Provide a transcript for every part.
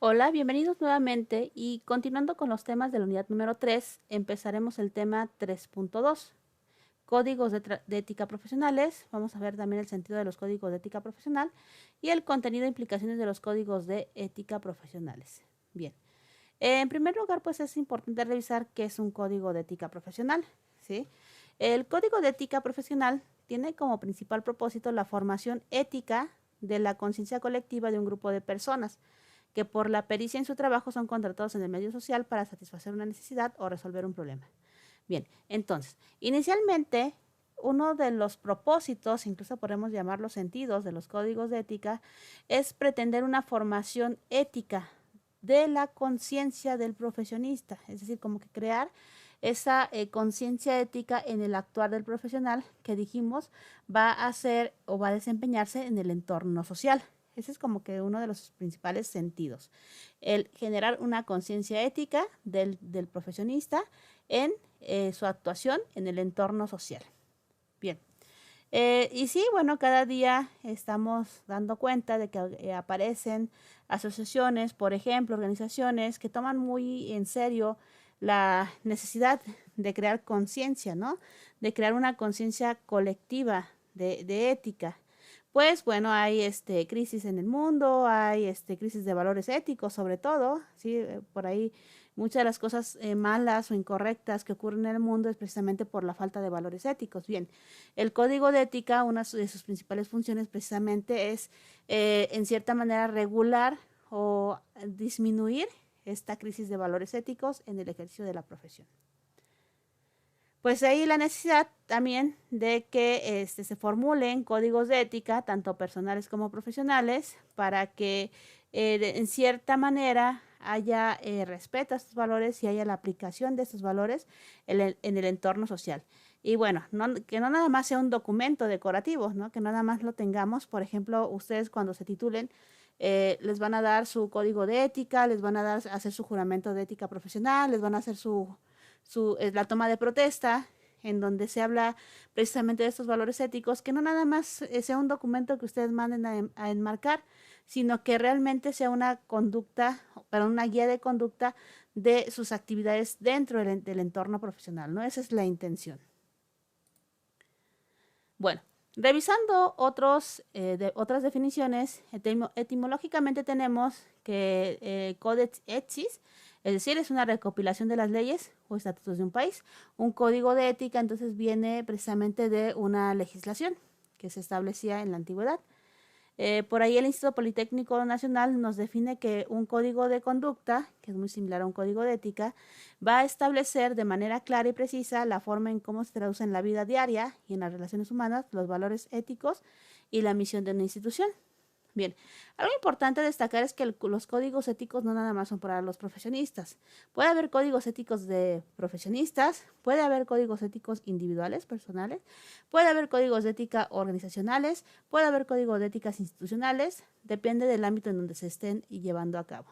Hola, bienvenidos nuevamente y continuando con los temas de la unidad número 3, empezaremos el tema 3.2, códigos de ética profesionales. Vamos a ver también el sentido de los códigos de ética profesional y el contenido e implicaciones de los códigos de ética profesionales. Bien, en primer lugar, pues es importante revisar qué es un código de ética profesional, ¿sí? El código de ética profesional tiene como principal propósito la formación ética de la conciencia colectiva de un grupo de personas que por la pericia en su trabajo son contratados en el medio social para satisfacer una necesidad o resolver un problema. Bien, entonces, inicialmente, uno de los propósitos, incluso podemos llamarlos sentidos de los códigos de ética, es pretender una formación ética de la conciencia del profesionista, es decir, como que crear esa conciencia ética en el actuar del profesional que dijimos va a ser o va a desempeñarse en el entorno social. Ese es como que uno de los principales sentidos, el generar una conciencia ética del profesionista en su actuación en el entorno social. Bien. Y sí, bueno, cada día estamos dando cuenta de que aparecen asociaciones, por ejemplo, organizaciones que toman muy en serio la necesidad de crear conciencia, ¿no? De crear una conciencia colectiva de ética. Pues bueno, hay crisis en el mundo, hay crisis de valores éticos sobre todo, ¿sí? Por ahí muchas de las cosas malas o incorrectas que ocurren en el mundo es precisamente por la falta de valores éticos. Bien, el código de ética, una de sus principales funciones precisamente es, en cierta manera, regular o disminuir esta crisis de valores éticos en el ejercicio de la profesión. Pues ahí la necesidad también de que se formulen códigos de ética, tanto personales como profesionales, para que en cierta manera haya respeto a estos valores y haya la aplicación de estos valores en el entorno social. Y bueno, que no nada más sea un documento decorativo, ¿no? Que nada más lo tengamos. Por ejemplo, ustedes cuando se titulen, les van a dar su código de ética, les van a dar hacer su juramento de ética profesional, les van a hacer la toma de protesta, en donde se habla precisamente de estos valores éticos, que no nada más sea un documento que ustedes manden a enmarcar, sino que realmente sea una conducta, para una guía de conducta de sus actividades dentro del entorno profesional, ¿no? Esa es la intención. Bueno, revisando otras definiciones, etimológicamente tenemos que Codex Ethics, es decir, es una recopilación de las leyes o estatutos de un país. Un código de ética entonces viene precisamente de una legislación que se establecía en la antigüedad. Por ahí el Instituto Politécnico Nacional nos define que un código de conducta, que es muy similar a un código de ética, va a establecer de manera clara y precisa la forma en cómo se traduce en la vida diaria y en las relaciones humanas los valores éticos y la misión de una institución. Bien, algo importante destacar es que los códigos éticos no nada más son para los profesionistas. Puede haber códigos éticos de profesionistas, puede haber códigos éticos individuales, personales, puede haber códigos de ética organizacionales, puede haber códigos de éticas institucionales, depende del ámbito en donde se estén llevando a cabo.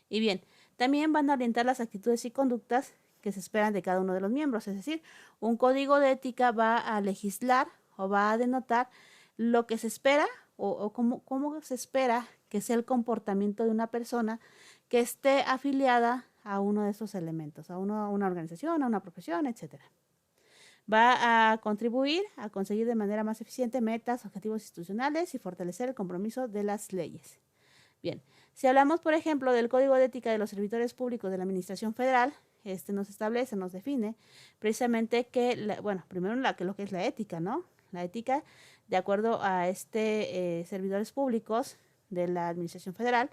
Y bien, también van a orientar las actitudes y conductas que se esperan de cada uno de los miembros, es decir, un código de ética va a legislar o va a denotar lo que se espera o cómo se espera que sea el comportamiento de una persona que esté afiliada a uno de esos elementos, a una organización, a una profesión, etcétera. Va a contribuir a conseguir de manera más eficiente metas, objetivos institucionales y fortalecer el compromiso de las leyes. Bien, si hablamos, por ejemplo, del Código de Ética de los Servidores Públicos de la Administración Federal, este nos establece, nos define precisamente que, bueno, primero lo que es la ética, ¿no? La ética, de acuerdo a servidores públicos de la Administración Federal,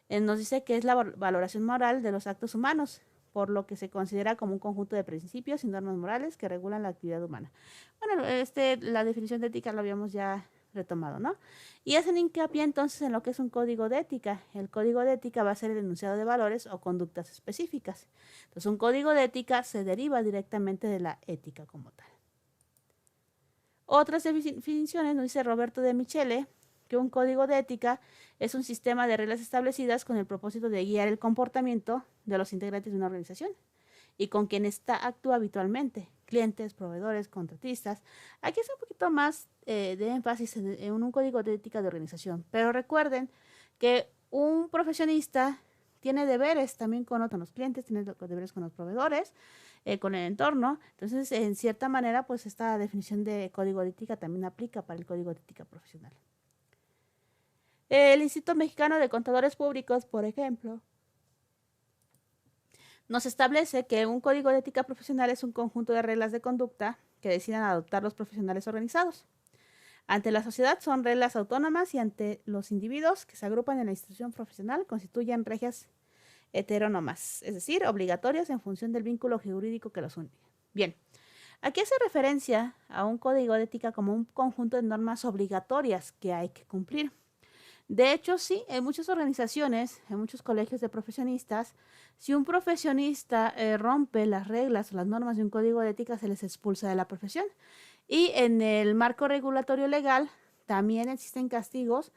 nos dice que es la valoración moral de los actos humanos, por lo que se considera como un conjunto de principios y normas morales que regulan la actividad humana. Bueno, la definición de ética lo habíamos ya retomado, ¿no? Y hacen hincapié entonces en lo que es un código de ética. El código de ética va a ser el enunciado de valores o conductas específicas. Entonces, un código de ética se deriva directamente de la ética como tal. Otras definiciones nos dice Roberto de Michele que un código de ética es un sistema de reglas establecidas con el propósito de guiar el comportamiento de los integrantes de una organización y con quien ésta actúa habitualmente, clientes, proveedores, contratistas. Aquí es un poquito más de énfasis en un código de ética de organización, pero recuerden que un profesionista tiene deberes también con otros clientes, tiene deberes con los proveedores, con el entorno. Entonces, en cierta manera, pues esta definición de código de ética también aplica para el código de ética profesional. El Instituto Mexicano de Contadores Públicos, por ejemplo, nos establece que un código de ética profesional es un conjunto de reglas de conducta que decidan adoptar los profesionales organizados. Ante la sociedad son reglas autónomas y ante los individuos que se agrupan en la institución profesional constituyen reglas heterónomas, es decir, obligatorias en función del vínculo jurídico que los une. Bien, aquí hace referencia a un código de ética como un conjunto de normas obligatorias que hay que cumplir. De hecho, sí, en muchas organizaciones, en muchos colegios de profesionistas, si un profesionista rompe las reglas o las normas de un código de ética, se les expulsa de la profesión. Y en el marco regulatorio legal también existen castigos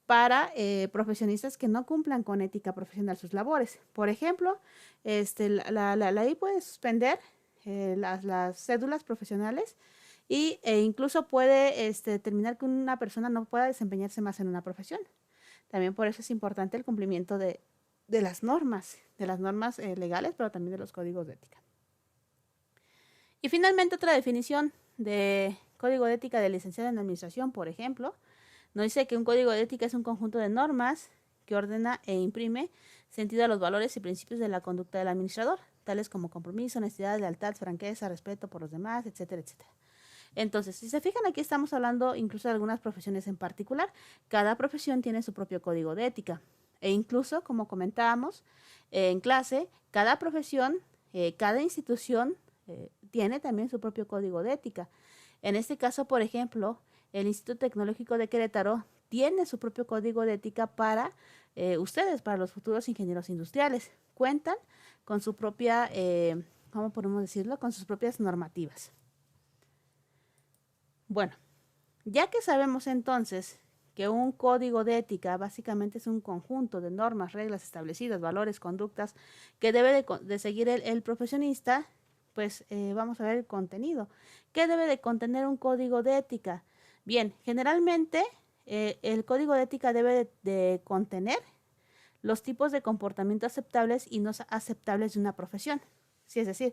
para profesionistas que no cumplan con ética profesional sus labores. Por ejemplo, la ley puede suspender las cédulas profesionales e incluso puede determinar que una persona no pueda desempeñarse más en una profesión. También por eso es importante el cumplimiento de las normas legales, pero también de los códigos de ética. Y finalmente, otra definición de código de ética de licenciado en administración, por ejemplo, nos dice que un código de ética es un conjunto de normas que ordena e imprime sentido a los valores y principios de la conducta del administrador, tales como compromiso, honestidad, lealtad, franqueza, respeto por los demás, etcétera, etcétera. Entonces, si se fijan, aquí estamos hablando incluso de algunas profesiones en particular. Cada profesión tiene su propio código de ética. E incluso, como comentábamos en clase, cada profesión, cada institución tiene también su propio código de ética. En este caso, por ejemplo, el Instituto Tecnológico de Querétaro tiene su propio código de ética para ustedes, para los futuros ingenieros industriales. Cuentan con su propia, ¿cómo podemos decirlo? Con sus propias normativas. Bueno, ya que sabemos entonces que un código de ética básicamente es un conjunto de normas, reglas establecidas, valores, conductas que debe de seguir el profesionista, pues vamos a ver el contenido. ¿Qué debe de contener un código de ética? Bien, generalmente el código de ética debe de contener los tipos de comportamiento aceptables y no aceptables de una profesión. Sí, es decir,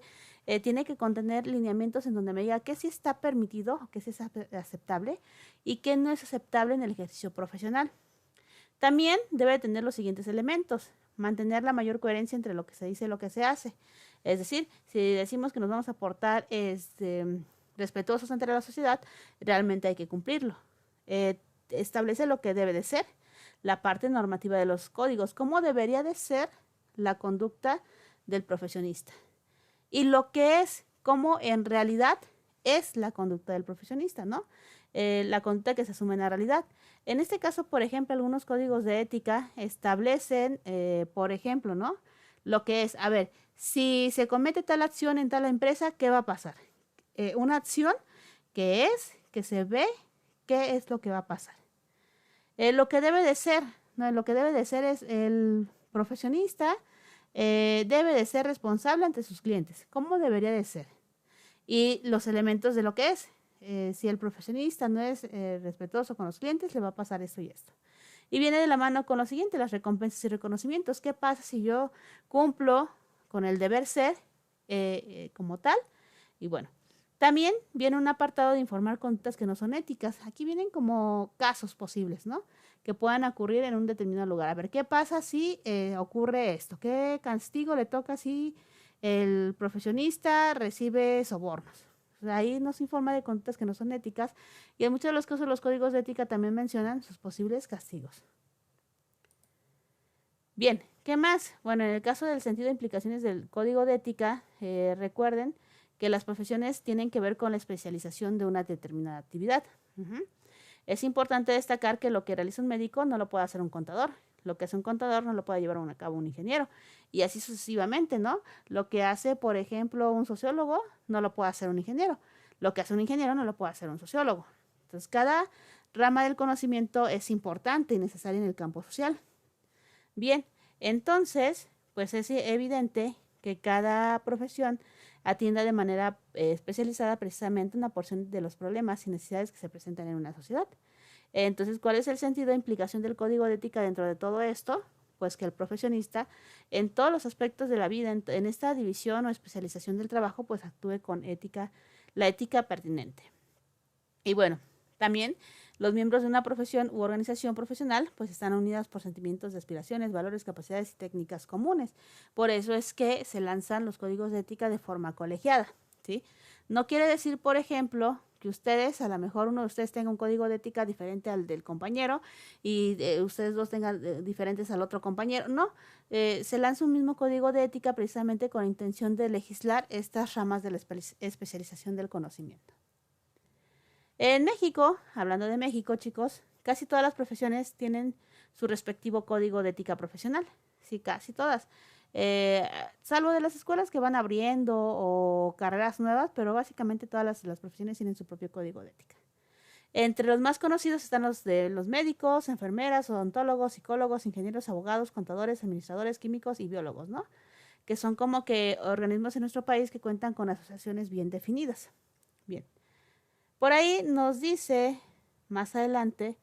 tiene que contener lineamientos en donde me diga qué sí está permitido, qué sí es aceptable y qué no es aceptable en el ejercicio profesional. También debe tener los siguientes elementos: mantener la mayor coherencia entre lo que se dice y lo que se hace. Es decir, si decimos que nos vamos a portar respetuosos ante la sociedad, realmente hay que cumplirlo. Establece lo que debe de ser, la parte normativa de los códigos, cómo debería de ser la conducta del profesionista. Y lo que es, cómo en realidad es la conducta del profesionista, ¿no? La conducta que se asume en la realidad. En este caso, por ejemplo, algunos códigos de ética establecen, por ejemplo, ¿no? Lo que es, a ver, si se comete tal acción en tal empresa, ¿qué va a pasar? Una acción que se ve, ¿qué es lo que va a pasar? Lo que debe de ser, ¿no? Lo que debe de ser es el profesionista debe de ser responsable ante sus clientes. ¿Cómo debería de ser? Y los elementos de lo que es. Si el profesionista no es respetuoso con los clientes, le va a pasar esto y esto. Y viene de la mano con lo siguiente, las recompensas y reconocimientos. ¿Qué pasa si yo cumplo con el deber ser como tal? Y bueno, también viene un apartado de informar conductas que no son éticas. Aquí vienen como casos posibles, ¿no? Que puedan ocurrir en un determinado lugar. A ver, ¿qué pasa si ocurre esto? ¿Qué castigo le toca si el profesionista recibe sobornos? O sea, ahí nos informa de conductas que no son éticas y en muchos de los casos los códigos de ética también mencionan sus posibles castigos. Bien, ¿qué más? Bueno, en el caso del sentido de implicaciones del código de ética, recuerden que las profesiones tienen que ver con la especialización de una determinada actividad. Es importante destacar que lo que realiza un médico no lo puede hacer un contador. Lo que hace un contador no lo puede llevar a cabo un ingeniero. Y así sucesivamente, ¿no? Lo que hace, por ejemplo, un sociólogo no lo puede hacer un ingeniero. Lo que hace un ingeniero no lo puede hacer un sociólogo. Entonces, cada rama del conocimiento es importante y necesaria en el campo social. Bien, entonces, pues es evidente que cada profesión atienda de manera especializada precisamente una porción de los problemas y necesidades que se presentan en una sociedad. Entonces, ¿cuál es el sentido e implicación del código de ética dentro de todo esto? Pues que el profesionista en todos los aspectos de la vida, en esta división o especialización del trabajo, pues actúe con ética, la ética pertinente. Y bueno, también los miembros de una profesión u organización profesional pues están unidos por sentimientos de aspiraciones, valores, capacidades y técnicas comunes. Por eso es que se lanzan los códigos de ética de forma colegiada, ¿sí? No quiere decir, por ejemplo, que ustedes, a lo mejor uno de ustedes tenga un código de ética diferente al del compañero y ustedes dos tengan diferentes al otro compañero. No, se lanza un mismo código de ética precisamente con la intención de legislar estas ramas de la especialización del conocimiento. En México, hablando de México, chicos, casi todas las profesiones tienen su respectivo código de ética profesional. Sí, casi todas. Salvo de las escuelas que van abriendo o carreras nuevas, pero básicamente todas las profesiones tienen su propio código de ética. Entre los más conocidos están los de los médicos, enfermeras, odontólogos, psicólogos, ingenieros, abogados, contadores, administradores, químicos y biólogos, ¿no? Que son como que organismos en nuestro país que cuentan con asociaciones bien definidas. Bien. Por ahí nos dice más adelante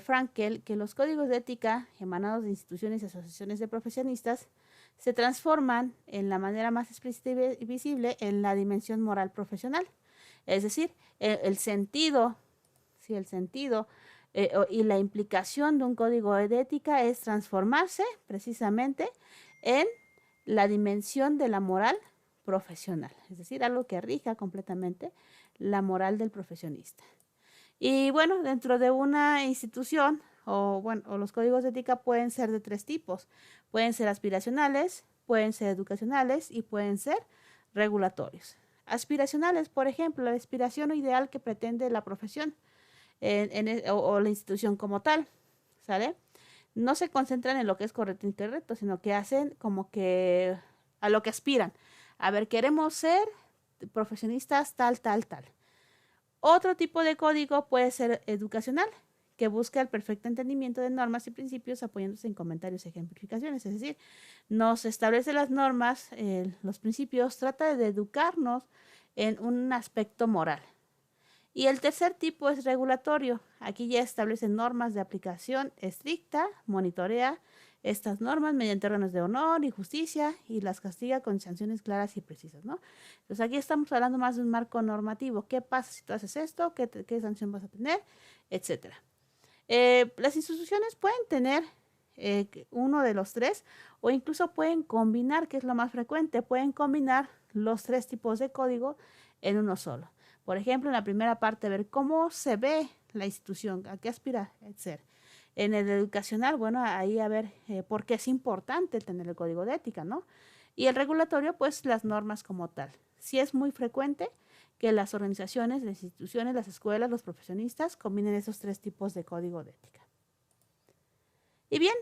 Frankel que los códigos de ética emanados de instituciones y asociaciones de profesionistas se transforman en la manera más explícita y visible en la dimensión moral profesional. Es decir, el sentido, sí, el sentido y la implicación de un código de ética es transformarse precisamente en la dimensión de la moral profesional, es decir, algo que rija completamente la moral del profesionista. Y bueno, dentro de una institución, o los códigos de ética pueden ser de tres tipos. Pueden ser aspiracionales, pueden ser educacionales y pueden ser regulatorios. Aspiracionales, por ejemplo, la aspiración o ideal que pretende la profesión o la institución como tal, ¿sale? No se concentran en lo que es correcto e incorrecto, sino que hacen como que a lo que aspiran. A ver, queremos ser profesionistas tal, tal, tal. Otro tipo de código puede ser educacional, que busca el perfecto entendimiento de normas y principios apoyándose en comentarios y ejemplificaciones. Es decir, nos establece las normas, los principios, trata de educarnos en un aspecto moral. Y el tercer tipo es regulatorio. Aquí ya establece normas de aplicación estricta, monitorea estas normas mediante órganos de honor y justicia y las castiga con sanciones claras y precisas, ¿no? Entonces aquí estamos hablando más de un marco normativo. ¿Qué pasa si tú haces esto? ¿Qué sanción vas a tener? Etcétera. Las instituciones pueden tener uno de los tres o incluso pueden combinar, que es lo más frecuente, pueden combinar los tres tipos de código en uno solo. Por ejemplo, en la primera parte, ver cómo se ve la institución, a qué aspira a ser. En el educacional, bueno, ahí a ver por qué es importante tener el código de ética, ¿no? Y el regulatorio, pues las normas como tal. Sí es muy frecuente que las organizaciones, las instituciones, las escuelas, los profesionistas combinen esos tres tipos de código de ética. Y bien,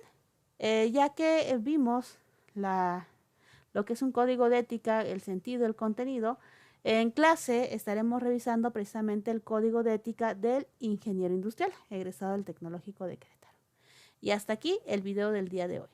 ya que vimos lo que es un código de ética, el sentido, el contenido, en clase estaremos revisando precisamente el código de ética del ingeniero industrial, egresado del Tecnológico de Querétaro. Y hasta aquí el video del día de hoy.